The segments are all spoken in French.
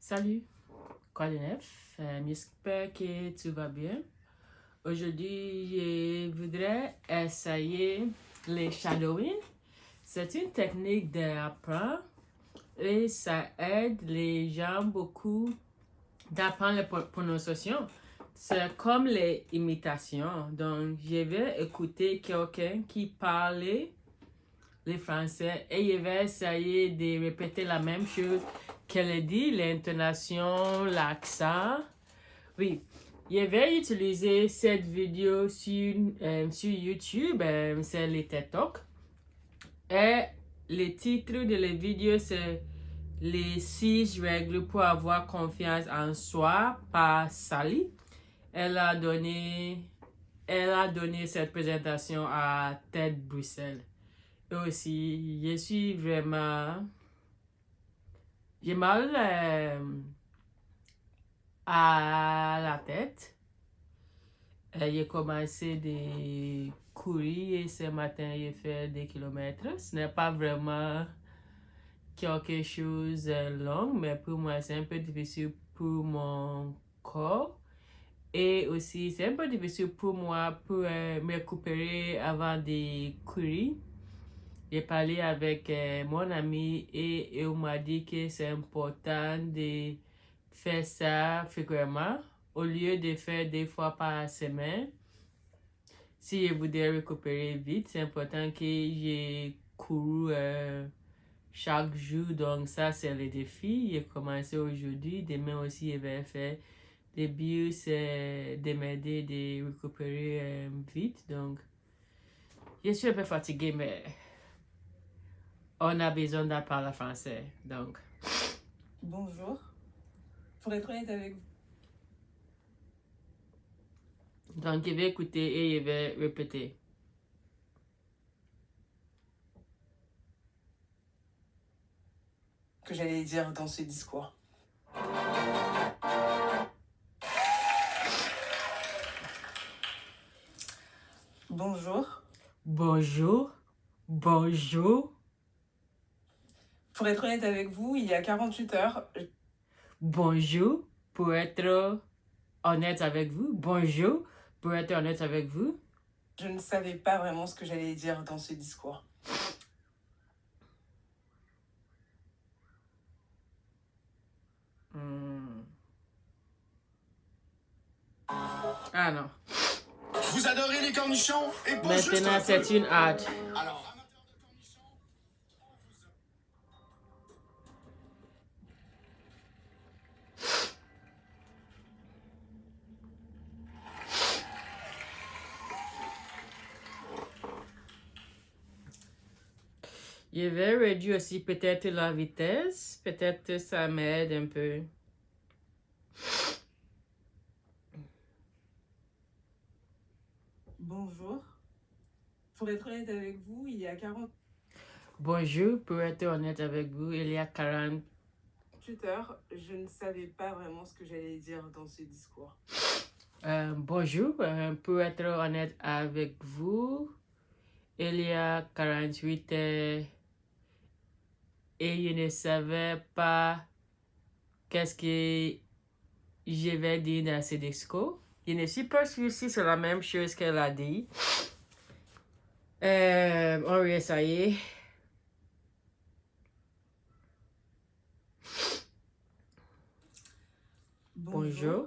Salut, quoi de neuf? J'espère que tu vas bien. Aujourd'hui, je voudrais essayer les shadowing. C'est une technique d'apprendre et ça aide les gens beaucoup d'apprendre la prononciation. C'est comme les imitations. Donc, je vais écouter quelqu'un qui parle le français et je vais essayer de répéter la même chose qu'elle dit, l'intonation, l'accent. Oui, je vais utiliser cette vidéo sur YouTube, c'est les TED Talk. Et le titre de la vidéo, c'est les 6 règles pour avoir confiance en soi par Sally. Elle a donné cette présentation à TED Bruxelles. Et aussi, je suis vraiment... J'ai mal à la tête. J'ai commencé de courir et ce matin, j'ai fait des kilomètres. Ce n'est pas vraiment quelque chose de long, mais pour moi, c'est un peu difficile pour mon corps. Et aussi, c'est un peu difficile pour moi pour me récupérer avant de courir. J'ai parlé avec mon ami et il m'a dit que c'est important de faire ça fréquemment au lieu de faire 2 fois par semaine. Si je voudrais récupérer vite, c'est important que je cours chaque jour. Donc ça, c'est le défi. J'ai commencé aujourd'hui. Demain aussi, je vais faire des bus de m'aider de récupérer vite. Donc, je suis un peu fatiguée, mais on a besoin d'apprendre français. Donc, Bonjour. Pour être honnête avec vous, je vais écouter et je vais répéter. que j'allais dire dans ce discours. Bonjour. Bonjour. Bonjour. Pour être honnête avec vous, il y a 48 heures, Bonjour. Pour être honnête avec vous. Bonjour. Pour être honnête avec vous. je ne savais pas vraiment ce que j'allais dire dans ce discours. Ah non. Vous adorez les cornichons et pas juste Maintenant, un c'est peu. une ad. Alors, amateur de cornichons, Je vais réduire aussi peut-être la vitesse. Peut-être ça m'aide un peu. Bonjour. Pour être honnête avec vous, il y a 48 Bonjour. Pour être honnête avec vous, il y a 48 heures, je ne savais pas vraiment ce que j'allais dire dans ce discours. Bonjour, pour être honnête avec vous, il y a 48 heures et je ne savais pas qu'est-ce que je vais dire dans ce discours. Je ne suis pas sûre si c'est la même chose qu'elle a dit. On va essayer. Bonjour.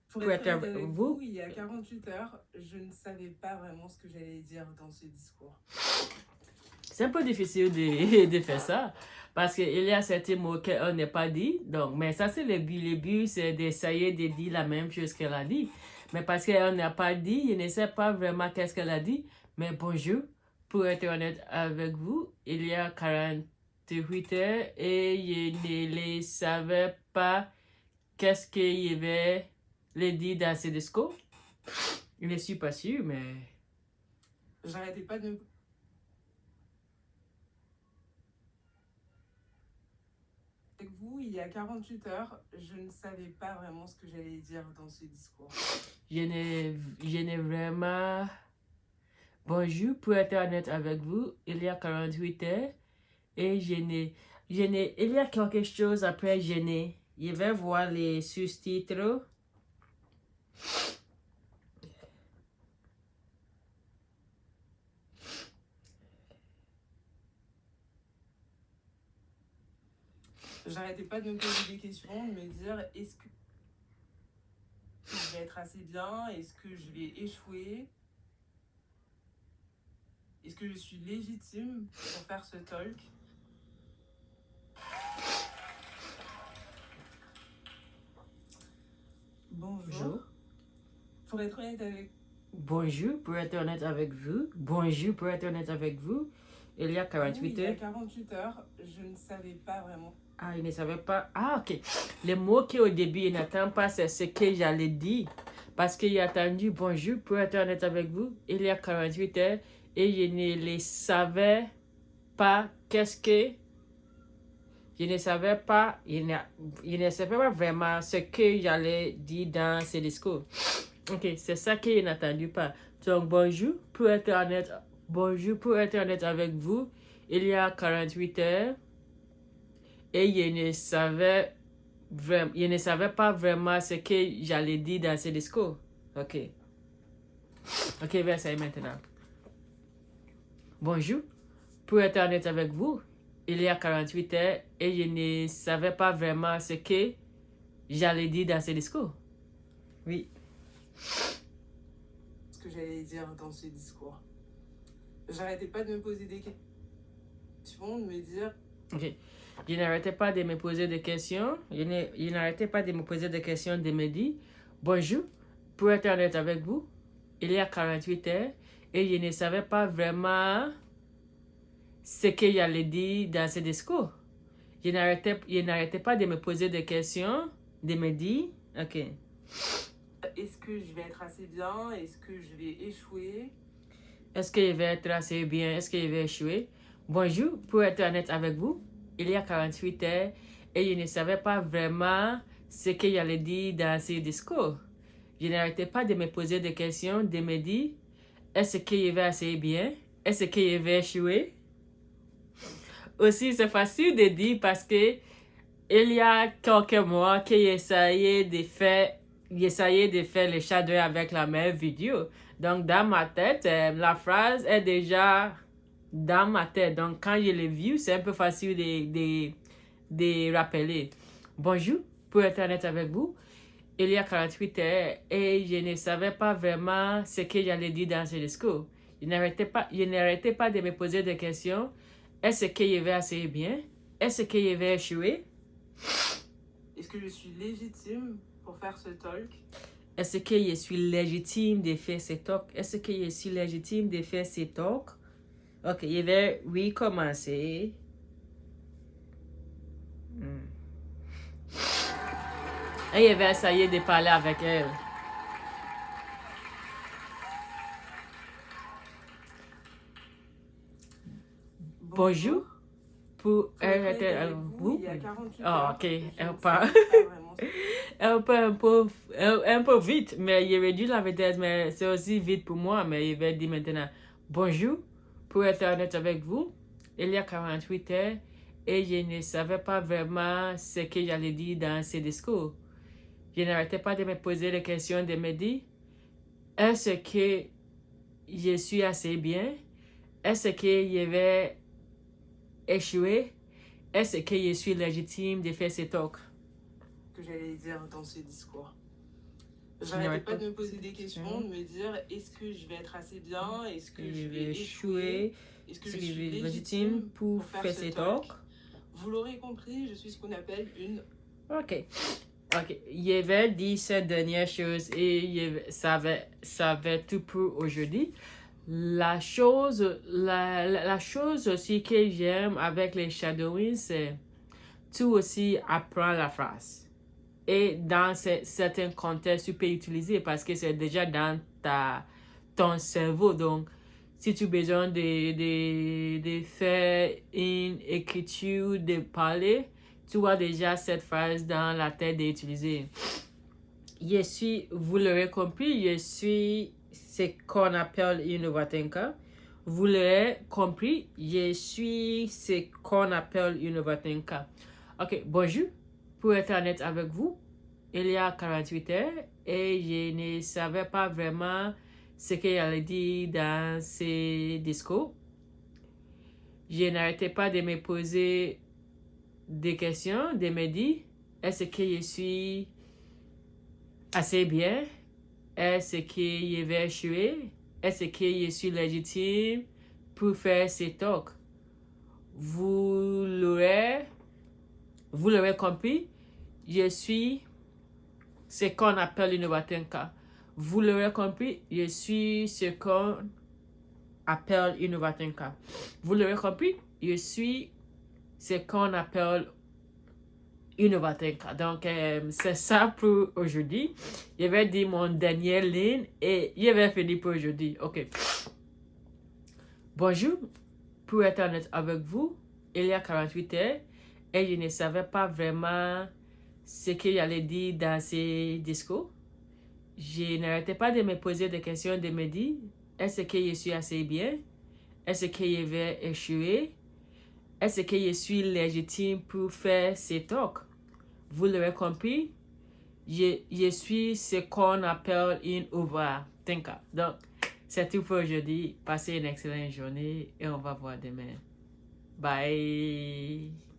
Pour être honnête avec vous, il y a 48 heures, je ne savais pas vraiment ce que j'allais dire dans ce discours. C'est un peu difficile de faire ça parce qu'il y a certains mots qu'on n'a pas dit. Donc, mais ça, c'est le but. Le but, c'est d'essayer de dire la même chose qu'elle a dit. Mais parce qu'on n'a pas dit, je ne sais pas vraiment qu'est-ce qu'elle a dit. Mais bonjour, pour être honnête avec vous, il y a 48 heures et je ne le savais pas qu'est-ce qu'il y avait le dit dans ce discours. Je ne suis pas sûre, mais... J'arrêtais pas de me... Avec vous, il y a 48 heures, je ne savais pas vraiment ce que j'allais dire dans ce discours. Je n'ai vraiment... Bonjour, pour être honnête avec vous, il y a 48 heures et il y a quelque chose après Je vais voir les sous-titres. J'arrêtais pas de me poser des questions, de me dire est-ce que je vais être assez bien? Est-ce que je vais échouer? Est-ce que je suis légitime pour faire ce talk? Bonjour. Pour être honnête avec Bonjour, pour être honnête avec vous. Bonjour, pour être honnête avec vous. Il y a 48 il y a heures. 48 heures, je ne savais pas vraiment. Ah, il ne savait pas. Ah, ok. Les mots qui au début, il n'attend pas, c'est ce que j'allais dire. Parce qu'il a attendu bonjour, pour être honnête avec vous. Il y a 48 heures et je ne les savais pas qu'est-ce que. Je ne savais pas, je ne savais pas vraiment ce que j'allais dire dans ce discours. Ok, c'est ça qu'il n'attendu pas. Donc, bonjour, pour être honnête avec vous, il y a 48 heures et je ne savais pas vraiment ce que j'allais dire dans ce discours. Ok. Ok, verset maintenant. Bonjour, pour être honnête avec vous, il y a 48 heures et je ne savais pas vraiment ce que j'allais dire dans ce discours. Oui. Ce que j'allais dire dans ce discours. J'arrêtais pas de me poser des questions, de me dire. Ok. Je n'arrêtais pas de me poser des questions. Je n'arrêtais pas de me poser des questions, de me dire bonjour, pour être honnête avec vous, il y a 48 heures et je ne savais pas vraiment ce que j'allais dire dans ce discours. Je n'arrêtais pas de me poser des questions, de me dire, ok. Est-ce que je vais être assez bien? Est-ce que je vais échouer? Est-ce que je vais être assez bien? Est-ce que je vais échouer? Bonjour, pour être honnête avec vous, il y a 48 heures et je ne savais pas vraiment ce que j'allais dire dans ce discours. Je n'arrêtais pas de me poser des questions, de me dire, est-ce que je vais assez bien? Est-ce que je vais échouer? Aussi, c'est facile de dire parce que il y a quelques mois que j'essayais de faire le shadow avec la même vidéo. Donc, dans ma tête, la phrase est déjà dans ma tête. Donc, quand je l'ai vu, c'est un peu facile de rappeler. Bonjour, pour être honnête avec vous, il y a 48 heures et je ne savais pas vraiment ce que j'allais dire dans ce discours. Je n'arrêtais pas de me poser des questions. Est-ce que je vais assez bien? Est-ce que je vais échouer? Est-ce que je suis légitime pour faire ce talk? Est-ce que je suis légitime de faire ce talk? Est-ce que je suis légitime de faire ce talk? Ok, je vais recommencer. Et je vais essayer de parler avec elle. Bonjour. Pour être avec vous. Il y a 48 Ah, heures, ok. je Elle ne parle. savais pas vraiment ce que- Elle parle un peu vite, mais il réduit la vitesse, mais c'est aussi vite pour moi, mais il va dire maintenant bonjour, pour être honnête avec vous, il y a 48 heures et je ne savais pas vraiment ce que j'allais dire dans ce discours. Je n'arrêtais pas de me poser des questions, de me dire est-ce que je suis assez bien? Est-ce que je vais échouer? Est-ce que je suis légitime de faire ce talk? que j'allais dire dans ce discours. J'arrêtais pas de me poser des questions, de me dire est-ce que je vais être assez bien? Est-ce que je vais échouer? Est-ce que je suis légitime pour faire ce talk? Vous l'aurez compris, je suis ce qu'on appelle une... Ok. Ok. Je vais dire cette dernière chose et ça va tout pour aujourd'hui. La chose aussi que j'aime avec les shadowing, c'est tu aussi apprends la phrase. Et dans certains contextes, tu peux utiliser parce que c'est déjà dans ton cerveau. Donc, si tu as besoin de faire une écriture, de parler, tu as déjà cette phrase dans la tête d'utiliser. Vous l'aurez compris, je suis ce qu'on appelle une overthinker. Vous l'aurez compris, je suis ce qu'on appelle une overthinker. Ok, bonjour. pour être honnête avec vous, il y a 48 heures et je ne savais pas vraiment ce qu'il allait dire dans ces discours. Je n'arrêtais pas de me poser des questions, de me dire, est-ce que je suis assez bien? Est-ce que je vais échouer? Est-ce que je suis légitime pour faire ces talks? Vous l'aurez compris, je suis ce qu'on appelle une Watenka. Vous l'aurez compris, je suis ce qu'on appelle une Watenka. Vous l'aurez compris, je suis ce qu'on appelle une Watenka. Donc, c'est ça pour aujourd'hui. Je vais dire mon dernière ligne et je vais finir pour aujourd'hui. OK. Bonjour. Pour être honnête avec vous, il y a 48 heures et je ne savais pas vraiment ce que j'allais dire dans ces discours. Je n'arrêtais pas de me poser des questions, de me dire, est-ce que je suis assez bien? Est-ce que je vais échouer? Est-ce que je suis légitime pour faire ces talks? Vous l'aurez compris, je suis ce qu'on appelle une overthinker. Donc, c'est tout pour aujourd'hui. Passez une excellente journée et on va voir demain. Bye!